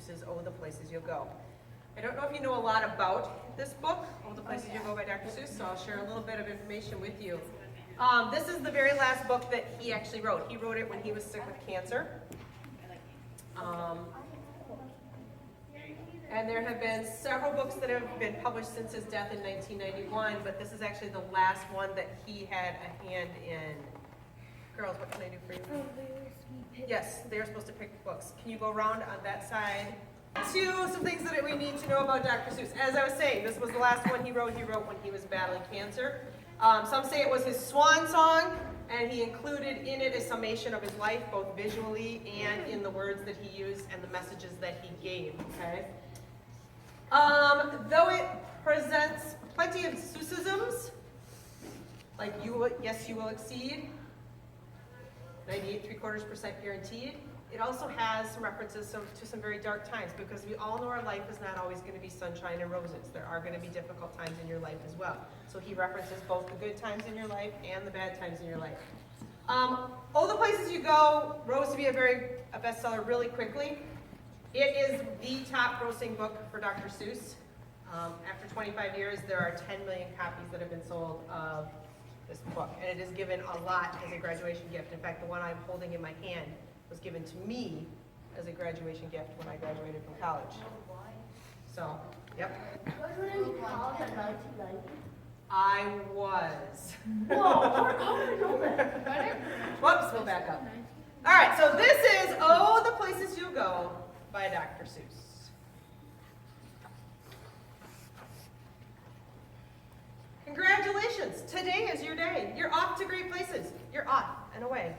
Seuss's Oh, the Places You'll Go. I don't know if you know a lot about this book, Oh, the Places You'll Go by Dr. Seuss, so I'll share a little bit of information with you. This is the very last book that he actually wrote. He wrote it when he was sick with cancer. And there have been several books that have been published since his death in 1991, but this is actually the last one that he had a hand in. Girls, what can I do for you? Yes, they're supposed to pick books. Can you go around on that side? Some things that we need to know about Dr. Seuss. As I was saying, this was the last one he wrote when he was battling cancer. Some say it was his swan song, and he included in it a summation of his life, both visually and in the words that he used and the messages that he gave, okay? Though it presents plenty of Seussisms, like yes, you will exceed, 98.75% guaranteed, it also has some references to some very dark times, because we all know our life is not always going to be sunshine and roses. There are going to be difficult times in your life as well. So he references both the good times in your life and the bad times in your life. Oh, the Places You Go rose to be a bestseller really quickly. It is the top grossing book for Dr. Seuss. After 25 years, there are 10 million copies that have been sold of this book, and it is given a lot as a graduation gift. In fact, the one I'm holding in my hand was given to me as a graduation gift when I graduated from college. So, yep. Wasn't it in college in 1990? I was. Whoa, how did I know that? Whoops, we'll back up. All right, so this is Oh, the Places You'll Go by Dr. Seuss. Congratulations, today is your day. You're off to great places. You're off and away.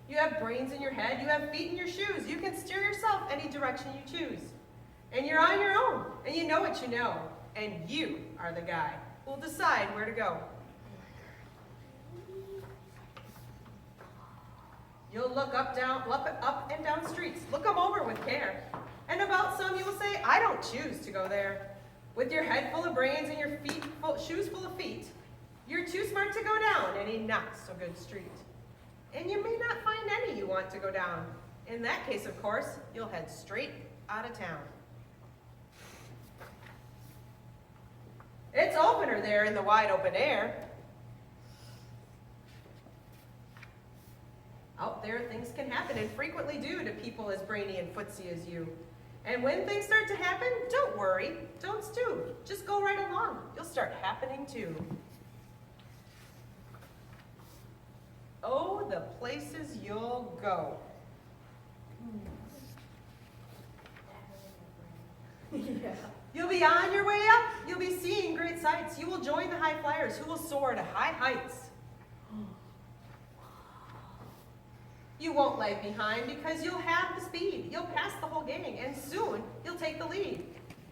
You have brains in your head, you have feet in your shoes. You can steer yourself any direction you choose. And you're on your own, and you know what you know. And you are the guy who will decide where to go. You'll look up and down streets. Look them over with care. And about some you will say, I don't choose to go there. With your head full of brains and your shoes full of feet, you're too smart to go down any not so good street. And you may not find any you want to go down. In that case, of course, you'll head straight out of town. It's opener there in the wide open air. Out there, things can happen, and frequently do, to people as brainy and footsy as you. And when things start to happen, don't worry, don't stew. Just go right along. You'll start happening too. Oh, the places you'll go. Yeah. You'll be on your way up. You'll be seeing great sights. You will join the high flyers who will soar to high heights. You won't lag behind because you'll have the speed. You'll pass the whole gang, and soon you'll take the lead.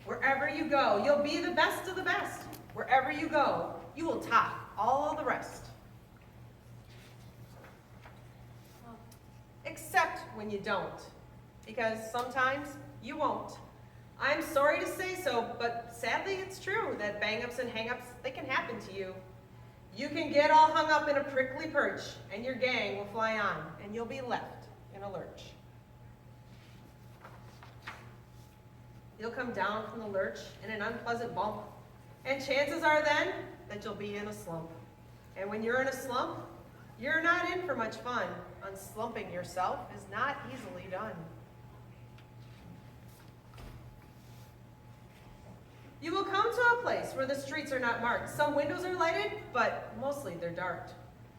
Wherever you go, you'll be the best of the best. Wherever you go, you will top all the rest. Except when you don't, because sometimes you won't. I'm sorry to say so, but sadly it's true that bang-ups and hang-ups, they can happen to you. You can get all hung up in a prickly perch, and your gang will fly on, and you'll be left in a lurch. You'll come down from the lurch in an unpleasant bump, and chances are then that you'll be in a slump. And when you're in a slump, you're not in for much fun. Unslumping yourself is not easily done. You will come to a place where the streets are not marked. Some windows are lighted, but mostly they're dark.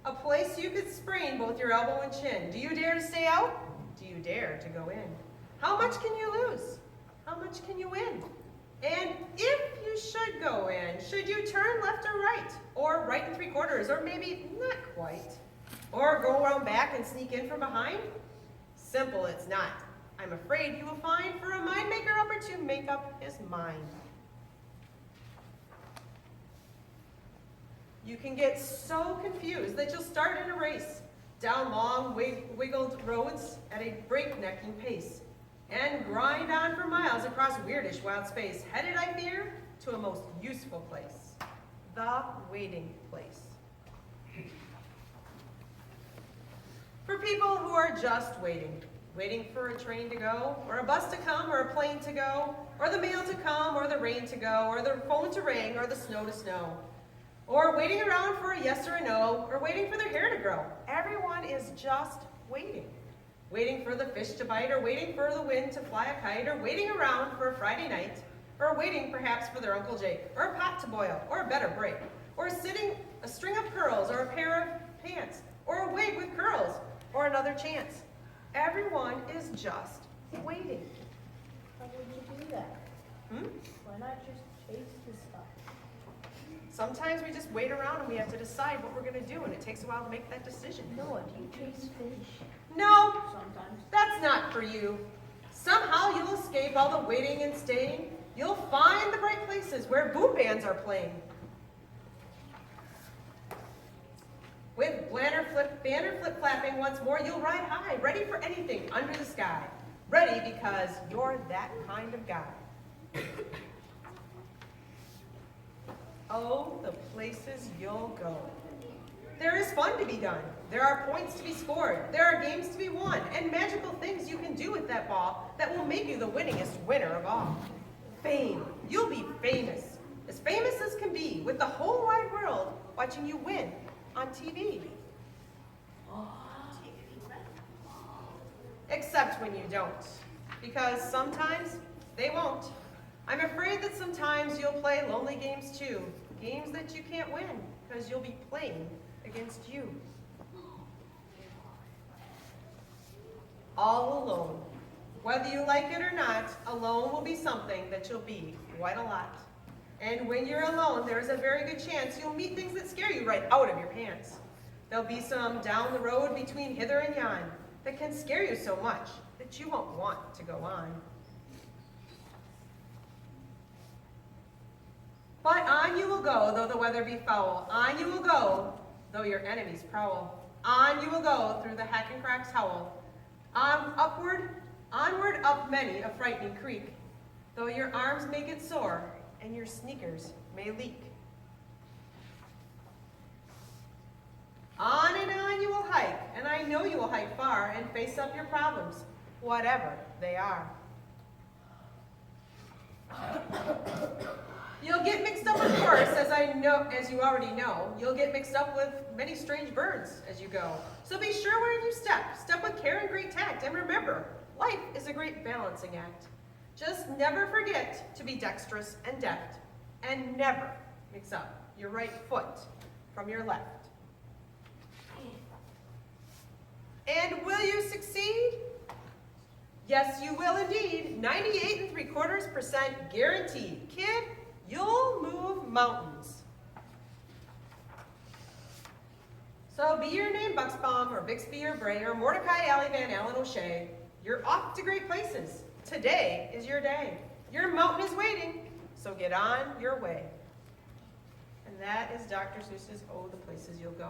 A place you could sprain both your elbow and chin. Do you dare to stay out? Do you dare to go in? How much can you lose? How much can you win? And if you should go in, should you turn left or right? Or right and 3/4, or maybe not quite? Or go around back and sneak in from behind? Simple it's not. I'm afraid you will find for a mind maker upper to make up his mind. You can get so confused that you'll start in a race down long, wiggled roads at a breaknecking pace and grind on for miles across weirdish wild space, headed, I fear, to a most useful place, the waiting place. For people who are just waiting, waiting for a train to go, or a bus to come, or a plane to go, or the mail to come, or the rain to go, or the phone to ring, or the snow to snow. Or waiting around for a yes or a no, or waiting for their hair to grow. Everyone is just waiting. Waiting for the fish to bite, or waiting for the wind to fly a kite, or waiting around for a Friday night, or waiting perhaps for their Uncle Jake, or a pot to boil, or a better break, or a string of pearls, or a pair of pants, or a wig with curls, or another chance. Everyone is just waiting. How would you do that? Hmm? Why not just chase the stuff? Sometimes we just wait around and we have to decide what we're going to do, and it takes a while to make that decision. No, do you chase fish? No, Sometimes. that's not for you. Somehow you'll escape all the waiting and staying. You'll find the bright places where boom bands are playing. With banner flip-flapping once more, you'll ride high, ready for anything under the sky. Ready because you're that kind of guy. Oh, the places you'll go. There is fun to be done. There are points to be scored. There are games to be won, and magical things you can do with that ball that will make you the winningest winner of all. Fame. You'll be famous. As famous as can be, with the whole wide world watching you win on TV. Except when you don't, because sometimes they won't. I'm afraid that sometimes you'll play lonely games too, games that you can't win, because you'll be playing against you. All alone. Whether you like it or not, alone will be something that you'll be quite a lot. And when you're alone, there's a very good chance you'll meet things that scare you right out of your pants. There'll be some down the road between hither and yon that can scare you so much that you won't want to go on. But on you will go, though the weather be foul. On you will go, though your enemies prowl. On you will go, through the hack and cracks howl. Onward up many a frightening creek, though your arms may get sore and your sneakers may leak. On and on you will hike, and I know you will hike far and face up your problems, whatever they are. You'll get mixed up, of course, as you already know. You'll get mixed up with many strange birds as you go. So be sure where you step. Step with care and great tact. And remember, life is a great balancing act. Just never forget to be dexterous and deft. And never mix up your right foot from your left. And will you succeed? Yes, you will indeed. 98.75% guaranteed. Kid, you'll move mountains. So be your name Buxbaum or Bixby or Bray or Mordecai Alley Van Allen O'Shea. You're off to great places. Today is your day. Your mountain is waiting, so get on your way. And that is Dr. Seuss's Oh, the Places You'll Go.